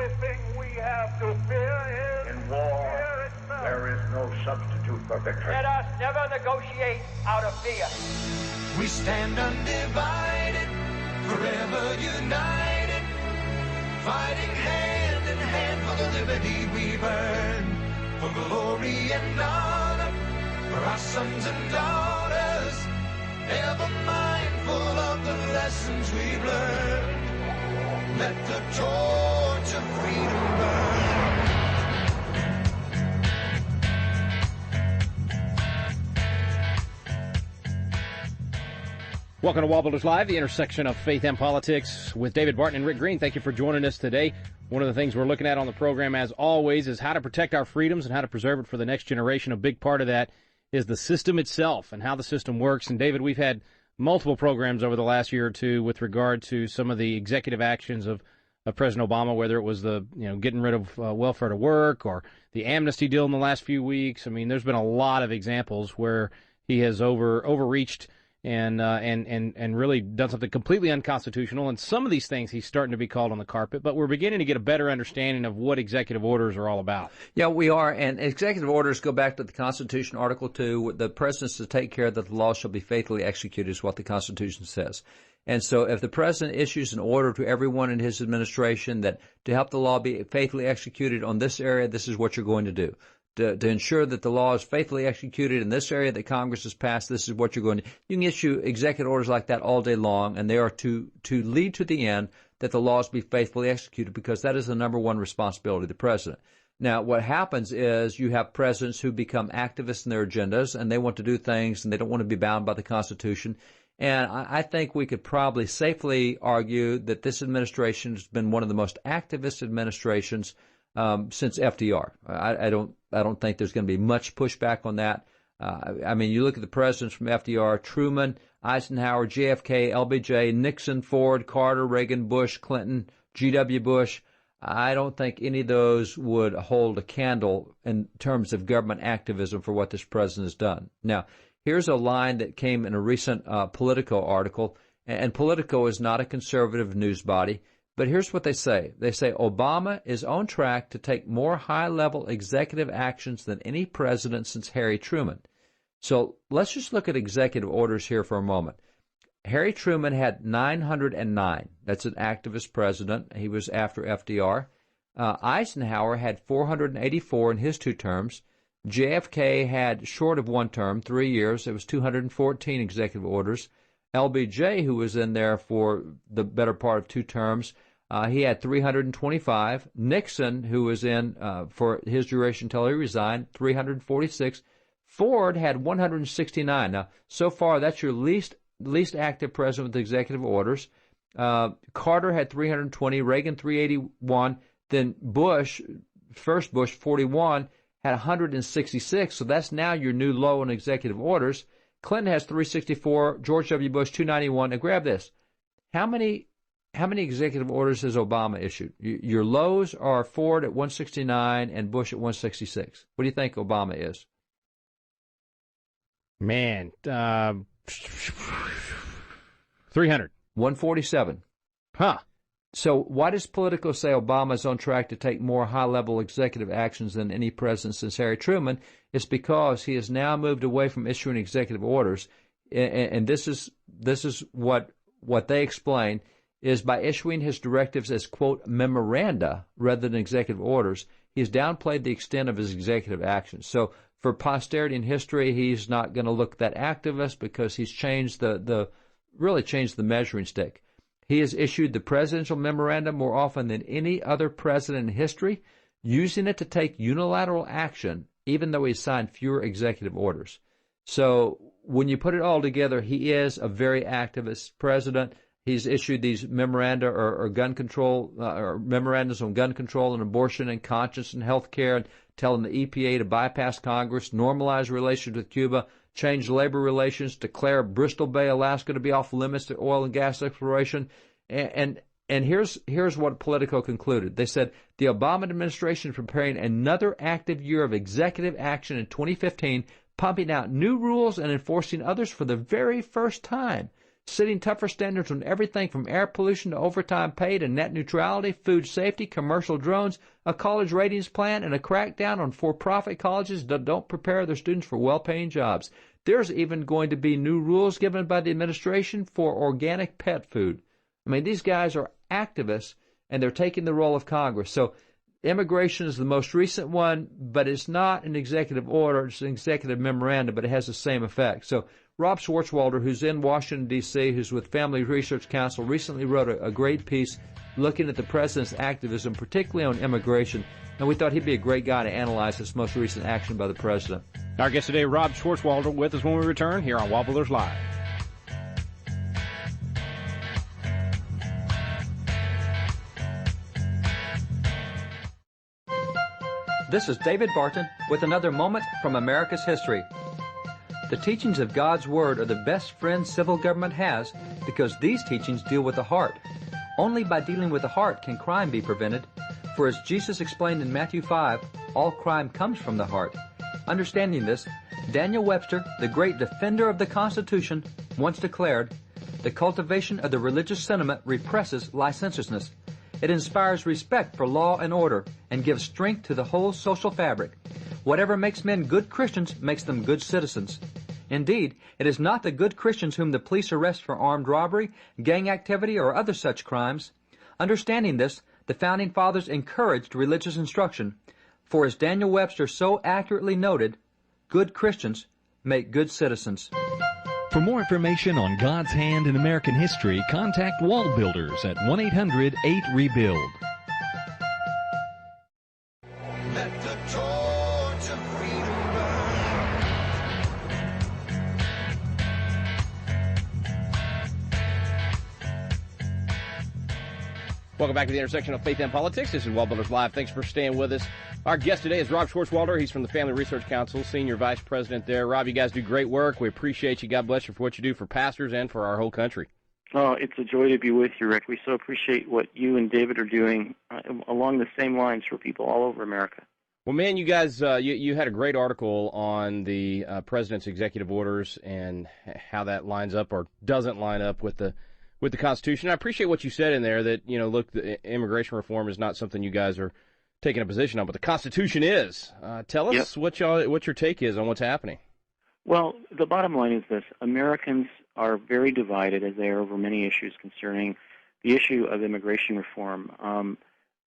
only thing we have to fear is in war, fear itself. there is no substitute for victory. Let us never negotiate out of fear. We stand undivided, forever united, fighting hand in hand for the liberty we've earned, for glory and honor, for our sons and daughters, ever mindful of the lessons we've learned. Let the torch of freedom burn. Welcome to WallBuilders Live, the intersection of faith and politics with David Barton and Rick Green. Thank you for joining us today. One of the things we're looking at on the program, as always, is how to protect our freedoms and how to preserve it for the next generation. A big part of that is the system itself and how the system works. And, David, we've had multiple programs over the last year or two with regard to some of the executive actions of President Obama, whether it was the getting rid of welfare to work or the amnesty deal in the last few weeks. I mean, there's been a lot of examples where he has overreached and really done something completely unconstitutional. And some of these things he's starting to be called on the carpet, but we're beginning to get a better understanding of what executive orders are all about. Yeah, we are. And executive orders go back to the Constitution, Article 2. The president's to take care that the law shall be faithfully executed is what the Constitution says. And so if the president issues an order to everyone in his administration that to help the law be faithfully executed on this area, this is what you're going to do. To ensure that the law is faithfully executed in this area that Congress has passed, this is what you're going to do. You can issue executive orders like that all day long, and they are to lead to the end that the laws be faithfully executed, because that is the number one responsibility of the president. Now, what happens is you have presidents who become activists in their agendas, and they want to do things, and they don't want to be bound by the Constitution. And I think we could probably safely argue that this administration has been one of the most activist administrations since FDR. I don't think there's going to be much pushback on that. I mean, you look at the presidents from FDR: Truman, Eisenhower, JFK, LBJ, Nixon, Ford, Carter, Reagan, Bush, Clinton, G.W. Bush. I don't think any of those would hold a candle in terms of government activism for what this president has done. Now, here's a line that came in a recent Politico article, and Politico is not a conservative news body. But here's what they say. They say Obama is on track to take more high-level executive actions than any president since Harry Truman. So let's just look at executive orders here for a moment. Harry Truman had 909. That's an activist president. He was after FDR. Eisenhower had 484 in his 2 terms. JFK had short of 1 term, 3 years. It was 214 executive orders. LBJ, who was in there for the better part of 2 terms, he had 325. Nixon, who was in for his duration until he resigned, 346. Ford had 169. Now, so far, that's your least active president with executive orders. Carter had 320, Reagan 381. Then Bush, first Bush, 41, had 166. So that's now your new low in executive orders. Clinton has 364, George W. Bush 291. Now grab this. How many executive orders has Obama issued? Your lows are Ford at 169 and Bush at 166. What do you think Obama is? Man, 300. 147. Huh. So why does Politico say Obama is on track to take more high-level executive actions than any president since Harry Truman? It's because he has now moved away from issuing executive orders, and this is what they explain, is by issuing his directives as, quote, memoranda rather than executive orders, he's downplayed the extent of his executive actions. So for posterity and history, he's not going to look that activist because he's changed really changed the measuring stick. He has issued the presidential memorandum more often than any other president in history, using it to take unilateral action, even though he's signed fewer executive orders. So when you put it all together, he is a very activist president. He's issued these memoranda or gun control or memorandums on gun control and abortion and conscience and health care, and telling the EPA to bypass Congress, normalize relations with Cuba, change labor relations, declare Bristol Bay, Alaska to be off limits to oil and gas exploration. And here's what Politico concluded. They said the Obama administration is preparing another active year of executive action in 2015, pumping out new rules and enforcing others for the very first time. setting tougher standards on everything from air pollution to overtime pay to net neutrality, food safety, commercial drones, a college ratings plan, and a crackdown on for-profit colleges that don't prepare their students for well-paying jobs. There's even going to be new rules given by the administration for organic pet food. I mean, these guys are activists, and they're taking the role of Congress. So immigration is the most recent one, but it's not an executive order. It's an executive memorandum, but it has the same effect. So Rob Schwarzwalder, who's in Washington, D.C., who's with Family Research Council, recently wrote a great piece looking at the president's activism, particularly on immigration, and we thought he'd be a great guy to analyze this most recent action by the president. Our guest today, Rob Schwarzwalder, with us when we return here on WallBuilders Live. This is David Barton with another moment from America's history. The teachings of God's Word are the best friend civil government has because these teachings deal with the heart. Only by dealing with the heart can crime be prevented. For as Jesus explained in Matthew 5, all crime comes from the heart. Understanding this, Daniel Webster, the great defender of the Constitution, once declared, "The cultivation of the religious sentiment represses licentiousness. It inspires respect for law and order and gives strength to the whole social fabric. Whatever makes men good Christians makes them good citizens. Indeed, it is not the good Christians whom the police arrest for armed robbery, gang activity, or other such crimes. Understanding this, the Founding Fathers encouraged religious instruction, for as Daniel Webster so accurately noted, good Christians make good citizens." For more information on God's hand in American history, contact WallBuilders at 1-800-8-REBUILD. Let the torch of freedom burn. Welcome back to the intersection of faith and politics. This is WallBuilders Live. Thanks for staying with us. Our guest today is Rob Schwarzwalder. He's from the Family Research Council, Senior Vice President there. Rob, you guys do great work. We appreciate you. God bless you for what you do for pastors and for our whole country. Oh, it's a joy to be with you, Rick. We so appreciate what you and David are doing along the same lines for people all over America. Well, man, you guys, you had a great article on the president's executive orders and how that lines up or doesn't line up with the Constitution. I appreciate what you said in there that, look, the immigration reform is not something you guys are taking a position on, but the Constitution is. Tell us what your take is on what's happening. Well, the bottom line is this. Americans are very divided, as they are over many issues concerning the issue of immigration reform.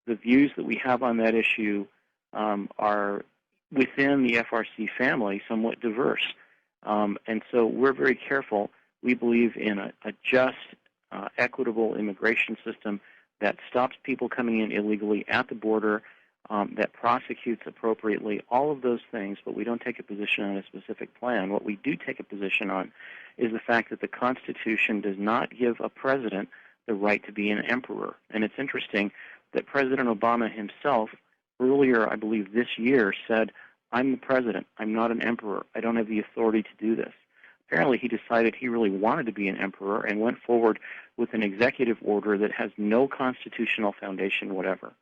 The views that we have on that issue are, within the FRC family, somewhat diverse. And so we're very careful. We believe in a just, equitable immigration system that stops people coming in illegally at the border, that prosecutes appropriately, all of those things, but we don't take a position on a specific plan. What we do take a position on is the fact that the Constitution does not give a president the right to be an emperor. And it's interesting that President Obama himself, earlier, I believe this year, said, "I'm the president. I'm not an emperor. I don't have the authority to do this." Apparently he decided he really wanted to be an emperor and went forward with an executive order that has no constitutional foundation whatever.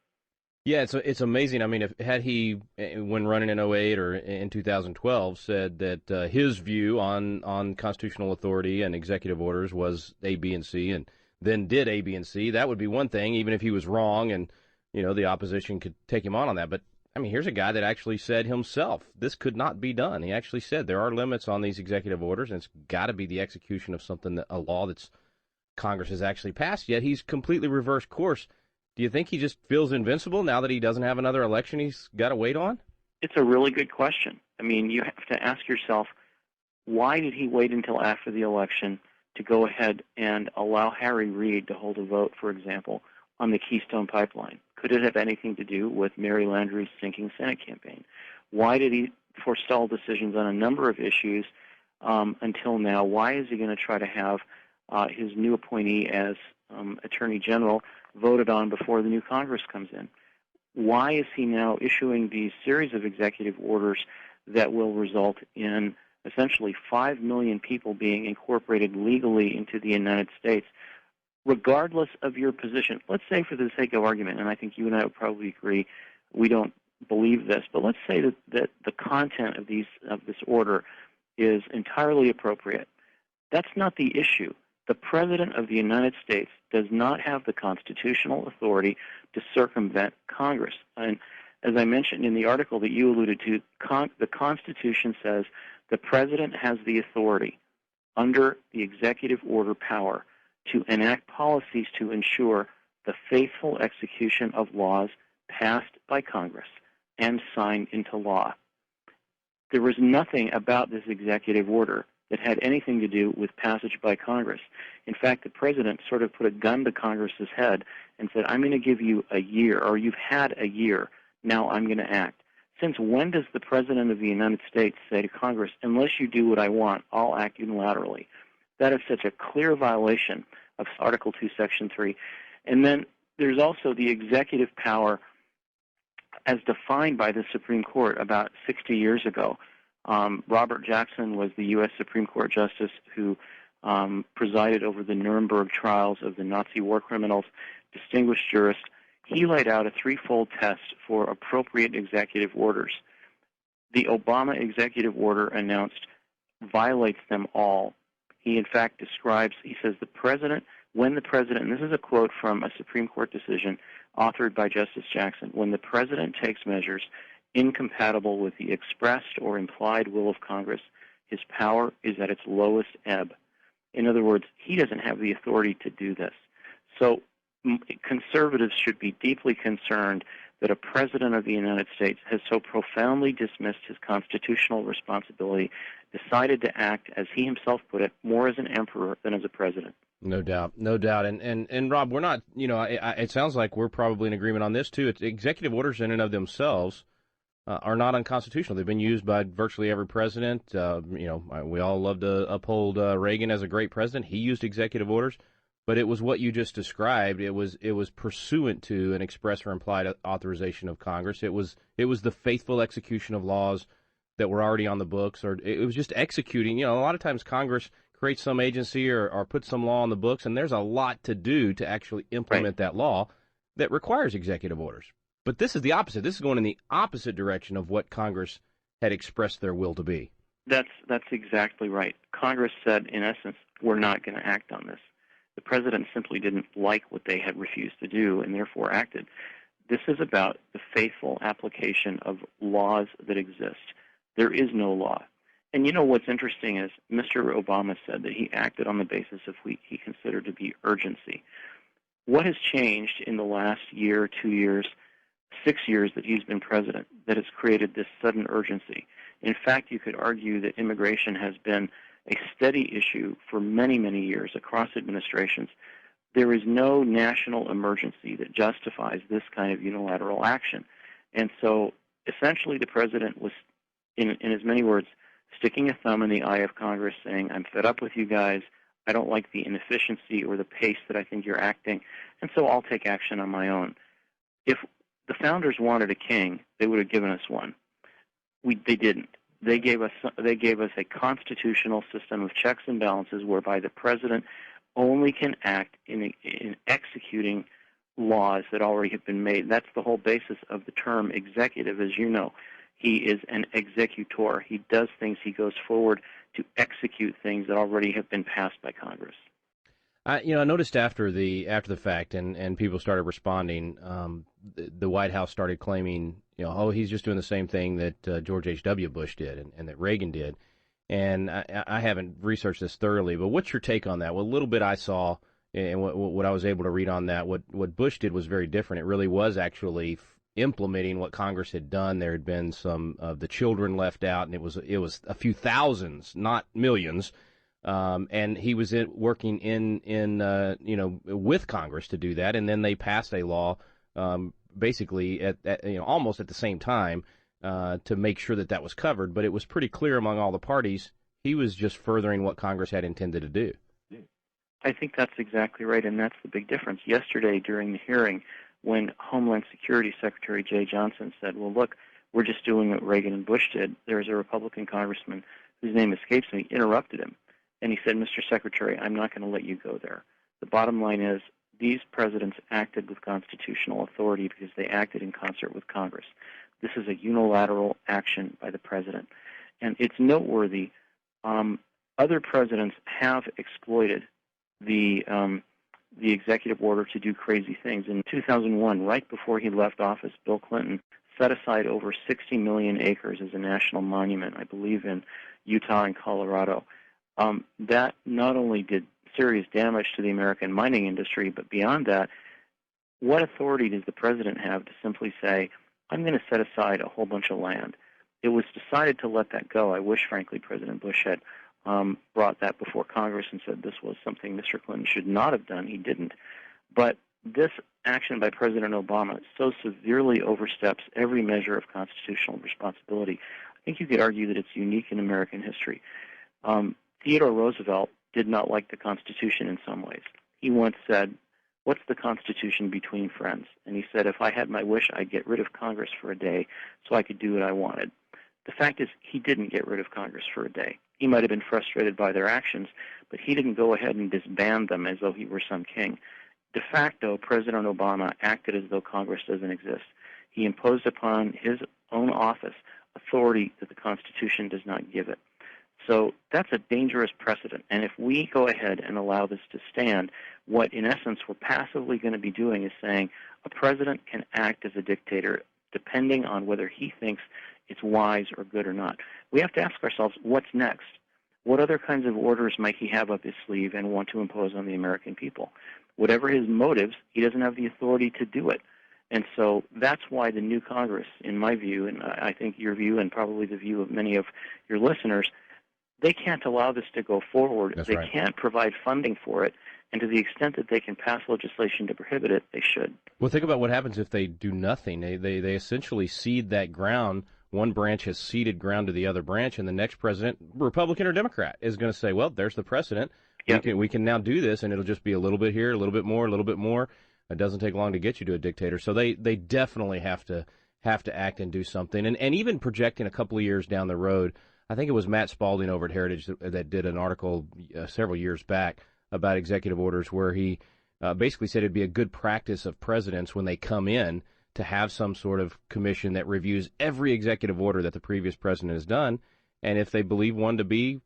Yeah, it's amazing. I mean, had he, when running in 2008 or in 2012, said that his view on constitutional authority and executive orders was A, B, and C, and then did A, B, and C, that would be one thing, even if he was wrong and, the opposition could take him on that. But, I mean, here's a guy that actually said himself, this could not be done. He actually said there are limits on these executive orders, and it's got to be the execution of a law that's Congress has actually passed, yet he's completely reversed course. Do you think he just feels invincible now that he doesn't have another election he's got to wait on? It's a really good question. I mean, you have to ask yourself, why did he wait until after the election to go ahead and allow Harry Reid to hold a vote, for example, on the Keystone Pipeline? Could it have anything to do with Mary Landrieu's sinking Senate campaign? Why did he forestall decisions on a number of issues until now? Why is he going to try to have his new appointee as Attorney General voted on before the new Congress comes in? Why is he now issuing these series of executive orders that will result in essentially 5 million people being incorporated legally into the United States, regardless of your position? Let's say, for the sake of argument, and I think you and I would probably agree, we don't believe this, but let's say that the content of this order is entirely appropriate. That's not the issue. The President of the United States does not have the constitutional authority to circumvent Congress. And as I mentioned in the article that you alluded to, the Constitution says the President has the authority under the executive order power to enact policies to ensure the faithful execution of laws passed by Congress and signed into law. There was nothing about this executive order that had anything to do with passage by Congress. In fact, the President sort of put a gun to Congress's head and said, I'm going to give you a year, or you've had a year, now I'm going to act. Since when does the President of the United States say to Congress, unless you do what I want, I'll act unilaterally? That is such a clear violation of Article 2, Section 3. And then there's also the executive power as defined by the Supreme Court about 60 years ago. Robert Jackson was the U.S. Supreme Court Justice who presided over the Nuremberg trials of the Nazi war criminals, distinguished jurist. He laid out a threefold test for appropriate executive orders. The Obama executive order announced violates them all. He, in fact, describes, he says, when the President, and this is a quote from a Supreme Court decision authored by Justice Jackson, when the President takes measures incompatible with the expressed or implied will of Congress, his power is at its lowest ebb. In other words, he doesn't have the authority to do this. So conservatives should be deeply concerned that a President of the United States has so profoundly dismissed his constitutional responsibility, decided to act, as he himself put it, more as an emperor than as a president. No doubt, no doubt. And Rob, we're not, it sounds like we're probably in agreement on this too. Executive orders in and of themselves are not unconstitutional. They've been used by virtually every president. We all love to uphold Reagan as a great president. He used executive orders, but it was what you just described. It was pursuant to an express or implied authorization of Congress. It was the faithful execution of laws that were already on the books, or it was just executing. A lot of times Congress creates some agency or puts some law on the books, and there's a lot to do to actually implement that law that requires executive orders. But this is the opposite. This is going in the opposite direction of what Congress had expressed their will to be. That's exactly right. Congress said, in essence, we're not going to act on this. The President simply didn't like what they had refused to do and therefore acted. This is about the faithful application of laws that exist. There is no law. And what's interesting is Mr. Obama said that he acted on the basis of what he considered to be urgency. What has changed in the last year, 2 years, 6 years that he's been president that has created this sudden urgency? In fact, you could argue that immigration has been a steady issue for many, many years across administrations. There is no national emergency that justifies this kind of unilateral action. And so essentially the president was, in as many words, sticking a thumb in the eye of Congress, saying, I'm fed up with you guys. I don't like the inefficiency or the pace that I think you're acting, and so I'll take action on my own. If the founders wanted a king, they would have given us one. They didn't. They gave us a constitutional system of checks and balances whereby the president only can act in executing laws that already have been made. That's the whole basis of the term executive, as you know. He is an executor. He does things. He goes forward to execute things that already have been passed by Congress. I noticed after the fact, and people started responding. The White House started claiming, he's just doing the same thing that George H.W. Bush did and that Reagan did. And I haven't researched this thoroughly, but what's your take on that? Well, a little bit I saw, and what I was able to read on that, what Bush did was very different. It really was actually implementing what Congress had done. There had been some of the children left out, and it was a few thousands, not millions. And he was working with Congress to do that, and then they passed a law, basically at almost at the same time, to make sure that was covered. But it was pretty clear among all the parties he was just furthering what Congress had intended to do. I think that's exactly right, and that's the big difference. Yesterday during the hearing, when Homeland Security Secretary Jay Johnson said, well, look, we're just doing what Reagan and Bush did, there was a Republican congressman whose name escapes me, interrupted him. And he said, Mr. Secretary, I'm not going to let you go there. The bottom line is these presidents acted with constitutional authority because they acted in concert with Congress. This is a unilateral action by the president. And it's noteworthy. Other presidents have exploited the executive order to do crazy things. In 2001, right before he left office, Bill Clinton set aside over 60 million acres as a national monument, I believe in Utah and Colorado. That not only did serious damage to the American mining industry, but beyond that, what authority does the president have to simply say, I'm going to set aside a whole bunch of land? It was decided to let that go. I wish, frankly, President Bush had brought that before Congress and said this was something Mr. Clinton should not have done. He didn't. But this action by President Obama so severely oversteps every measure of constitutional responsibility. I think you could argue that it's unique in American history. Theodore Roosevelt did not like the Constitution in some ways. He once said, what's the Constitution between friends? And he said, if I had my wish, I'd get rid of Congress for a day so I could do what I wanted. The fact is, he didn't get rid of Congress for a day. He might have been frustrated by their actions, but he didn't go ahead and disband them as though he were some king. De facto, President Obama acted as though Congress doesn't exist. He imposed upon his own office authority that the Constitution does not give it. So that's a dangerous precedent. And if we go ahead and allow this to stand, what in essence we're passively going to be doing is saying a president can act as a dictator depending on whether he thinks it's wise or good or not. We have to ask ourselves, what's next? What other kinds of orders might he have up his sleeve and want to impose on the American people? Whatever his motives, he doesn't have the authority to do it. And so that's why the new Congress, in my view, and I think your view and probably the view of many of your listeners, they can't allow this to go forward. That's they right. can't provide funding for it. And to the extent that they can pass legislation to prohibit it, they should. Well, think about what happens if they do nothing. They essentially cede that ground. One branch has ceded ground to the other branch, and the next president, Republican or Democrat, is going to say, well, there's the precedent. Yep. We can now do this, and it'll just be a little bit here, a little bit more, a little bit more. It doesn't take long to get you to a dictator. So they definitely have to act and do something. And even projecting a couple of years down the road, I think it was Matt Spalding over at Heritage that did an article several years back about executive orders where he basically said it'd be a good practice of presidents when they come in to have some sort of commission that reviews every executive order that the previous president has done, and if they believe one to be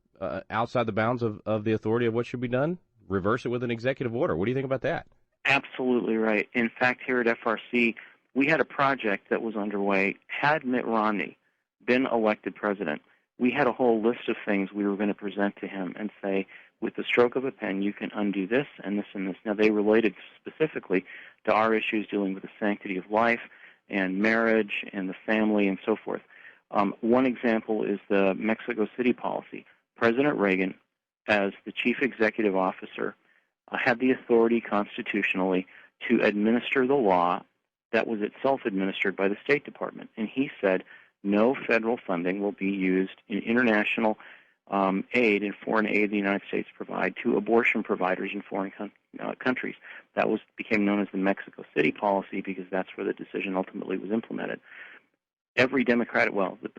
outside the bounds of the authority of what should be done, reverse it with an executive order. What do you think about that? Absolutely right. In fact, here at FRC, we had a project that was underway. Had Mitt Romney been elected president, we had a whole list of things we were going to present to him and say, with the stroke of a pen, you can undo this and this and this. Now, they related specifically to our issues dealing with the sanctity of life and marriage and the family and so forth. One example is the Mexico City policy. President Reagan, as the chief executive officer, had the authority constitutionally to administer the law that was itself administered by the State Department. And he said no federal funding will be used in international aid and foreign aid the United States provide to abortion providers in foreign countries. That became known as the Mexico City policy because that's where the decision ultimately was implemented. The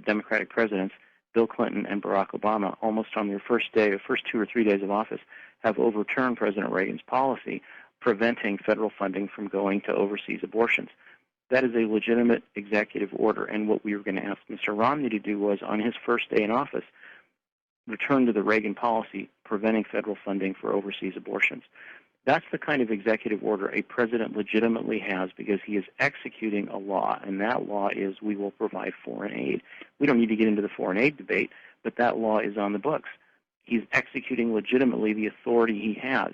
Democratic presidents, Bill Clinton and Barack Obama, almost on their first 2 or 3 days of office, have overturned President Reagan's policy preventing federal funding from going to overseas abortions. That is a legitimate executive order, and what we were going to ask Mr. Romney to do was, on his first day in office, return to the Reagan policy preventing federal funding for overseas abortions. That's the kind of executive order a president legitimately has because he is executing a law, and that law is we will provide foreign aid. We don't need to get into the foreign aid debate, but that law is on the books. He's executing legitimately the authority he has.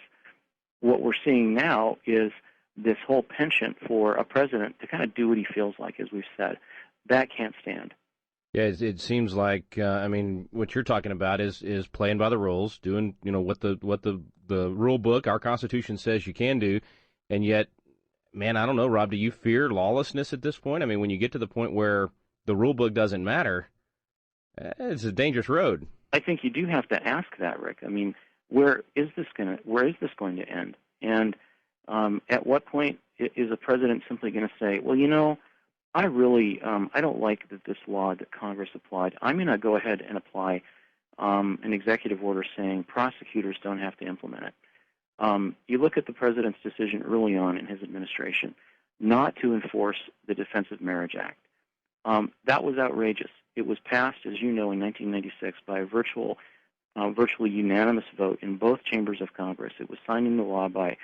What we're seeing now is this whole penchant for a president to kind of do what he feels like, as we've said. That can't stand. Yeah, it seems like what you're talking about is playing by the rules, doing what the rule book, our Constitution says you can do, and yet, man, I don't know, Rob, do you fear lawlessness at this point? I mean, when you get to the point where the rule book doesn't matter, it's a dangerous road. I think you do have to ask that, Rick. I mean, where is this going to end? And at what point is a president simply going to say, well, I really I don't like that this law that Congress applied. I'm going to go ahead and apply an executive order saying prosecutors don't have to implement it. You look at the president's decision early on in his administration not to enforce the Defense of Marriage Act. That was outrageous. It was passed, as you know, in 1996 by a virtual virtually unanimous vote in both chambers of Congress. It was signed into law by,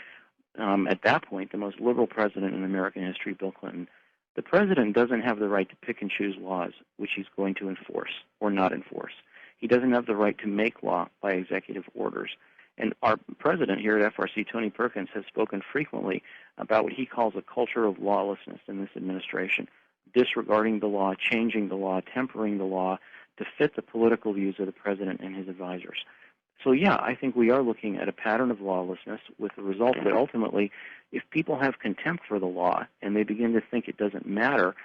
at that point, the most liberal president in American history, Bill Clinton. The president doesn't have the right to pick and choose laws which he's going to enforce or not enforce. He doesn't have the right to make law by executive orders. And our president here at FRC, Tony Perkins, has spoken frequently about what he calls a culture of lawlessness in this administration, disregarding the law, changing the law, tempering the law to fit the political views of the president and his advisors. So, yeah, I think we are looking at a pattern of lawlessness with the result that ultimately, if people have contempt for the law and they begin to think it doesn't matter,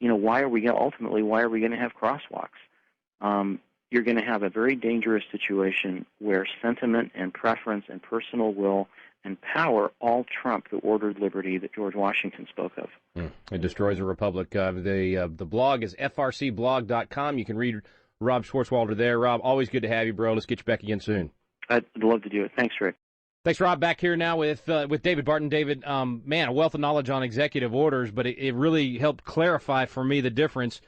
why are we going to have crosswalks? You're going to have a very dangerous situation where sentiment and preference and personal will and power all trump the ordered liberty that George Washington spoke of. It destroys a republic. The blog is frcblog.com. You can read Rob Schwarzwalder there. Rob, always good to have you, bro. Let's get you back again soon. I'd love to do it. Thanks, Rick. Thanks, Rob. Back here now with David Barton. David, man, a wealth of knowledge on executive orders, but it really helped clarify for me the difference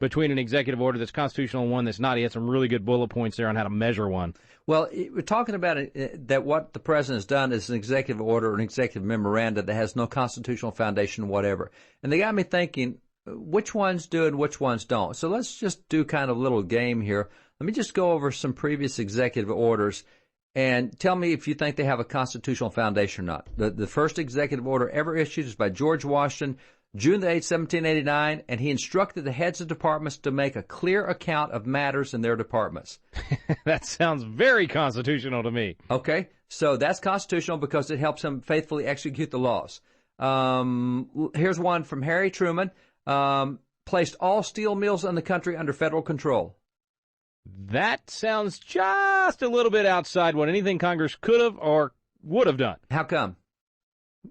between an executive order that's constitutional and one that's not. He had some really good bullet points there on how to measure one. Well, we're talking about that what the president has done is an executive order or an executive memoranda that has no constitutional foundation whatever. And they got me thinking, which ones do and which ones don't. So let's just do kind of a little game here. Let me just go over some previous executive orders and tell me if you think they have a constitutional foundation or not. The first executive order ever issued is by George Washington, June the 8th, 1789, and he instructed the heads of departments to make a clear account of matters in their departments. That sounds very constitutional to me. Okay, so that's constitutional because it helps him faithfully execute the laws. Here's one from Harry Truman. Placed all steel mills in the country under federal control. That sounds just a little bit outside what anything Congress could have or would have done. How come?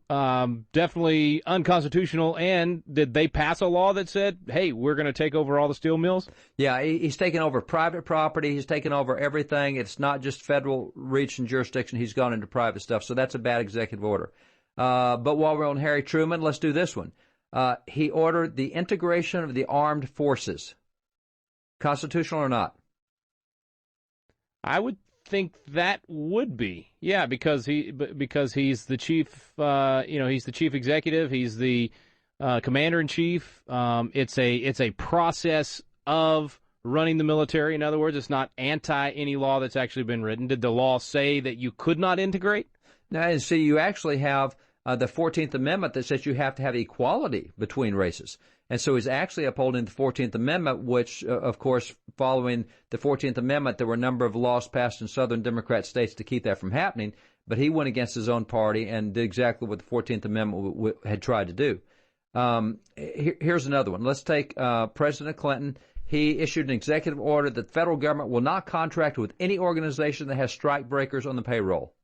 Definitely unconstitutional. And did they pass a law that said, hey, we're going to take over all the steel mills? Yeah, he's taken over private property. He's taken over everything. It's not just federal reach and jurisdiction. He's gone into private stuff. So that's a bad executive order. But while we're on Harry Truman, let's do this one. He ordered the integration of the armed forces. Constitutional or not? I would think that would be, yeah, because he's the chief. He's the chief executive. He's the commander in chief. It's a process of running the military. In other words, it's not anti any law that's actually been written. Did the law say that you could not integrate? Now, and see, you actually have the 14th Amendment that says you have to have equality between races. And so he's actually upholding the 14th Amendment, which, of course, following the 14th Amendment, there were a number of laws passed in Southern Democrat states to keep that from happening. But he went against his own party and did exactly what the 14th Amendment had tried to do. Here's another one. Let's take President Clinton. He issued an executive order that the federal government will not contract with any organization that has strike breakers on the payroll.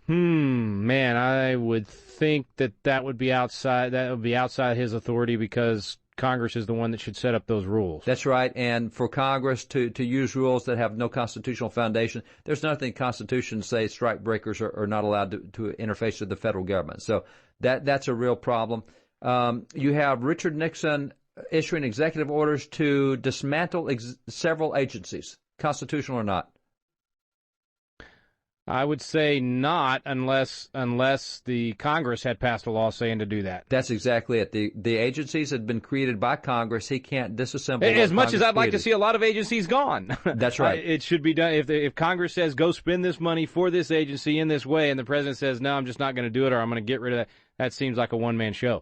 Man, I would think that would be outside his authority because Congress is the one that should set up those rules. That's right. And for Congress to use rules that have no constitutional foundation, there's nothing in the Constitution to say strike breakers are not allowed to interface with the federal government. So that's a real problem. You have Richard Nixon issuing executive orders to dismantle several agencies. Constitutional or not? I would say not unless the Congress had passed a law saying to do that. That's exactly it. The agencies had been created by Congress. He can't disassemble as much as I'd like to see a lot of agencies gone. That's right. It should be done. If Congress says go spend this money for this agency in this way, and the president says no, I'm just not going to do it, or I'm going to get rid of that, that seems like a one-man show.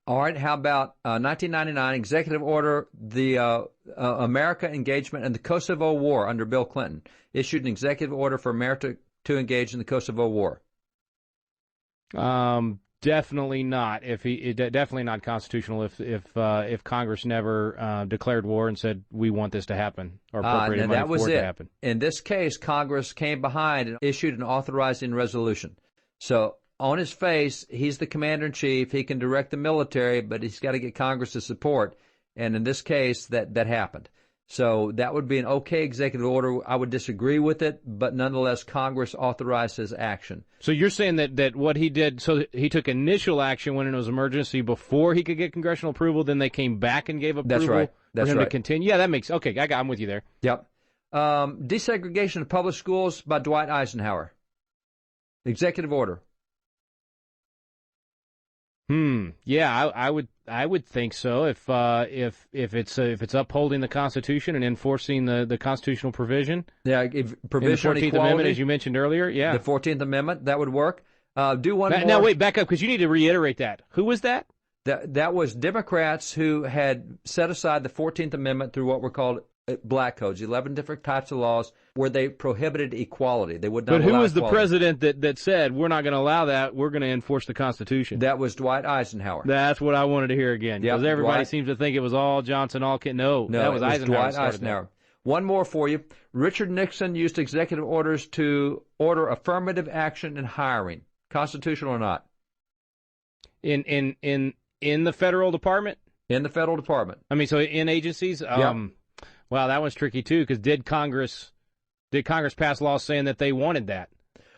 All right. How about 1999 executive order, the America engagement in the Kosovo War under Bill Clinton, issued an executive order for America to engage in the Kosovo War? Definitely not. Definitely not constitutional. If Congress never declared war and said we want this to happen or appropriated money for it to happen. In this case, Congress came behind and issued an authorizing resolution. So on his face, he's the commander in chief. He can direct the military, but he's got to get Congress's support. And in this case, that happened. So that would be an okay executive order. I would disagree with it, but nonetheless, Congress authorized his action. So you're saying that what he did, so he took initial action when it was emergency before he could get congressional approval, then they came back and gave approval for him to continue? Yeah, that makes, okay, I'm with you there. Yep. Desegregation of public schools by Dwight Eisenhower. Executive order. Yeah, I would think so. If it's upholding the Constitution and enforcing the constitutional provision. Yeah, provision in the 14th Amendment, as you mentioned earlier. Yeah, the 14th Amendment, that would work. Do one more. Now wait, back up, because you need to reiterate that. Who was that? That was Democrats who had set aside the 14th Amendment through what were called black codes, 11 different types of laws where they prohibited equality. They would not. But who allow was equality. the president that said, we're not going to allow that, we're going to enforce the Constitution? That was Dwight Eisenhower. That's what I wanted to hear again, because everybody seems to think it was all Johnson, all Kennedy. No, that was Eisenhower. Dwight Eisenhower. One more for you. Richard Nixon used executive orders to order affirmative action in hiring. Constitutional or not? In the federal department? In the federal department. I mean, so in agencies? Wow, that one's tricky, too, because did Congress pass laws saying that they wanted that?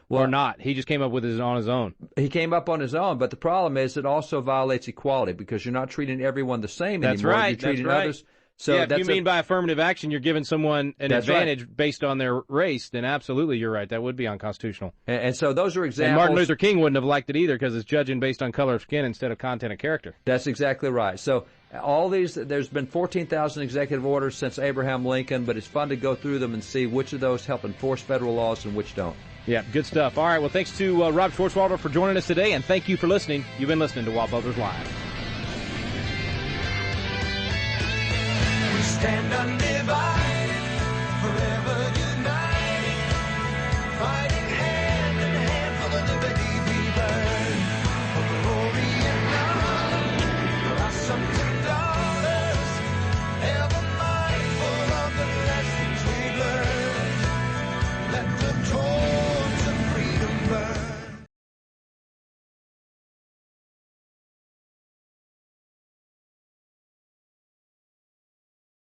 Or not? He just came up with it on his own. He came up on his own, but the problem is it also violates equality because you're not treating everyone the same That's anymore. Right. You're treating that's right. others. So yeah, if you mean by affirmative action, you're giving someone an advantage based on their race, then absolutely you're right. That would be unconstitutional. And so those are examples. And Martin Luther King wouldn't have liked it either because it's judging based on color of skin instead of content of character. That's exactly right. So all these, there's been 14,000 executive orders since Abraham Lincoln, but it's fun to go through them and see which of those help enforce federal laws and which don't. Yeah, good stuff. All right, well, thanks to Rob Schwarzwalder for joining us today, and thank you for listening. You've been listening to WallBuilders Live. Stand undivided.